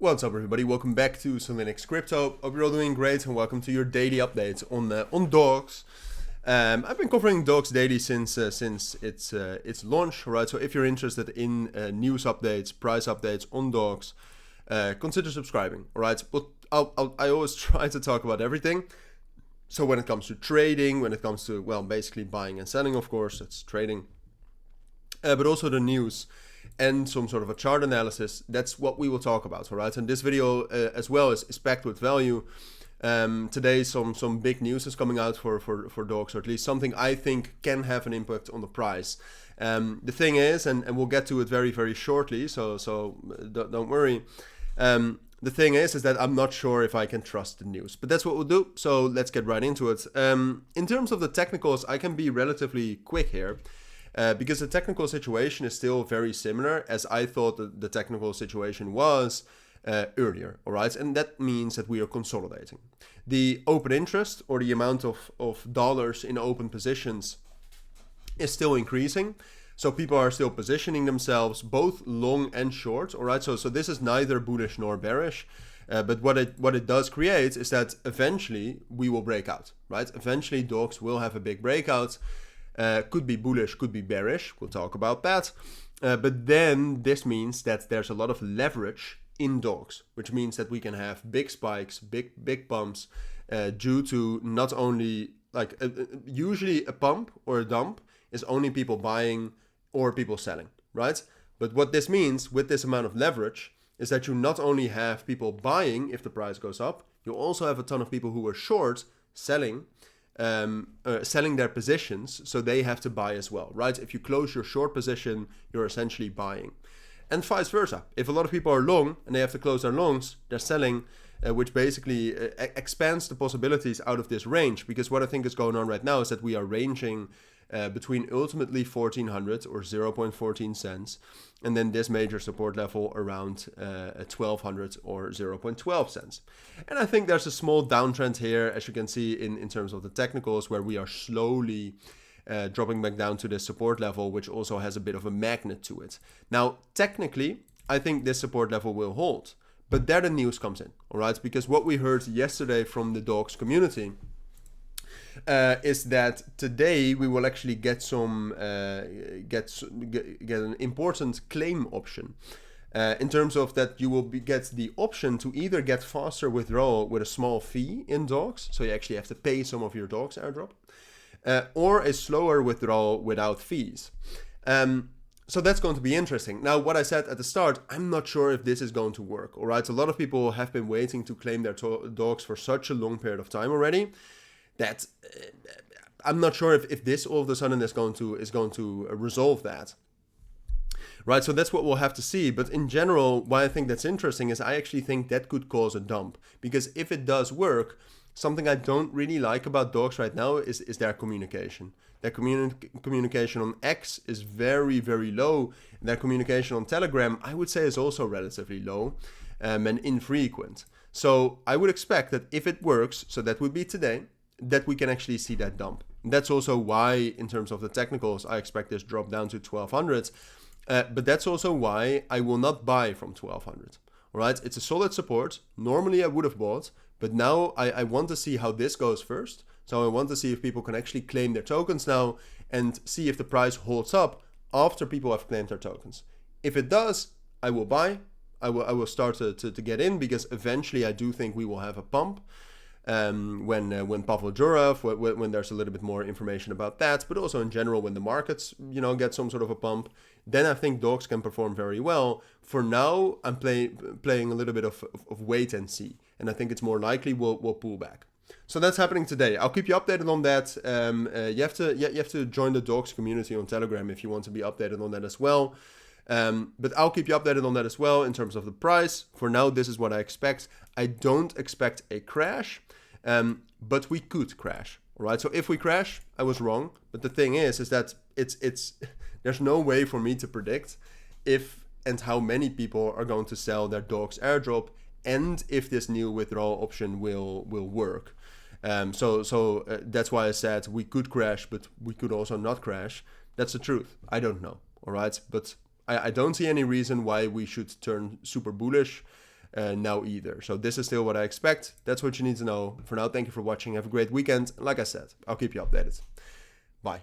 What's up, everybody? Welcome back to Cilinix Crypto. Hope you're all doing great, and welcome to your daily updates on dogs. I've been covering dogs daily since its launch, right? So if you're interested in news updates, price updates on dogs, consider subscribing, all right? But I always try to talk about everything. So when it comes to trading, when it comes to, well, basically buying and selling, of course, that's trading, but also the news and some sort of a chart analysis. That's what we will talk about, all right? And this video as well is packed with value. Today some big news is coming out for dogs, or at least something I think can have an impact on the price. The thing is, and we'll get to it very shortly, so don't worry. The thing is that I'm not sure if I can trust the news, but that's what we'll do. So let's get right into it. In terms of the technicals, I can be relatively quick here. Because the technical situation is still very similar as I thought the technical situation was earlier, all right? And that means that we are consolidating. The open interest, or the amount of dollars in open positions, is still increasing. So people are still positioning themselves both long and short, all right? So this is neither bullish nor bearish. But what it does create is that eventually we will break out, right? Eventually dogs will have a big breakout. Could be bullish, could be bearish. We'll talk about that. But then this means that there's a lot of leverage in dogs, which means that we can have big spikes, big pumps, due to not only like usually a pump or a dump is only people buying or people selling, right? But what this means with this amount of leverage is that you not only have people buying if the price goes up, you also have a ton of people who are short selling their positions, so they have to buy as well, right? If you close your short position, you're essentially buying, and vice versa. If a lot of people are long and they have to close their longs, they're selling, which basically expands the possibilities out of this range. Because what I think is going on right now is that we are ranging between ultimately 1400 or 0.14 cents, and then this major support level around 1200 or 0.12 cents. And I think there's a small downtrend here, as you can see in terms of the technicals, where we are slowly dropping back down to this support level, which also has a bit of a magnet to it. Now, technically, I think this support level will hold, but there the news comes in, all right? Because what we heard yesterday from the dogs community is that today we will actually get get an important claim option, in terms of that you will get the option to either get faster withdrawal with a small fee in dogs, so you actually have to pay some of your dogs airdrop, or a slower withdrawal without fees. So that's going to be interesting. Now, what I said at the start, I'm not sure if this is going to work, all right? A lot of people have been waiting to claim their dogs for such a long period of time already, that I'm not sure if this all of a sudden is going to resolve that, right? So that's what we'll have to see. But in general, why I think that's interesting is I actually think that could cause a dump, because if it does work, something I don't really like about dogs right now is their communication. Their communication on X is very low. Their communication on Telegram, I would say, is also relatively low and infrequent. So I would expect that if it works, so that would be today, that we can actually see that dump. That's also why, in terms of the technicals, I expect this drop down to 1200. But that's also why I will not buy from 1200. All right, it's a solid support. Normally I would have bought, but now I want to see how this goes first. So I want to see if people can actually claim their tokens now, and see if the price holds up after people have claimed their tokens. If it does, I will buy. I will start to get in, because eventually I do think we will have a pump. When Pavel Durov, when there's a little bit more information about that, but also in general when the markets, get some sort of a pump, then I think dogs can perform very well. For now, I'm playing a little bit of wait and see, and I think it's more likely we'll pull back. So that's happening today. I'll keep you updated on that. You have to join the dogs community on Telegram if you want to be updated on that as well. But I'll keep you updated on that as well in terms of the price. For now, this is what I expect. I don't expect a crash, but we could crash. All right. So if we crash, I was wrong. But the thing is that it's there's no way for me to predict if and how many people are going to sell their dogs airdrop, and if this new withdrawal option will work. So that's why I said we could crash, but we could also not crash. That's the truth. I don't know. All right. But I don't see any reason why we should turn super bullish. now either. So this is still what I expect. That's what you need to know. For now, thank you for watching. Have a great weekend. Like I said, I'll keep you updated. Bye.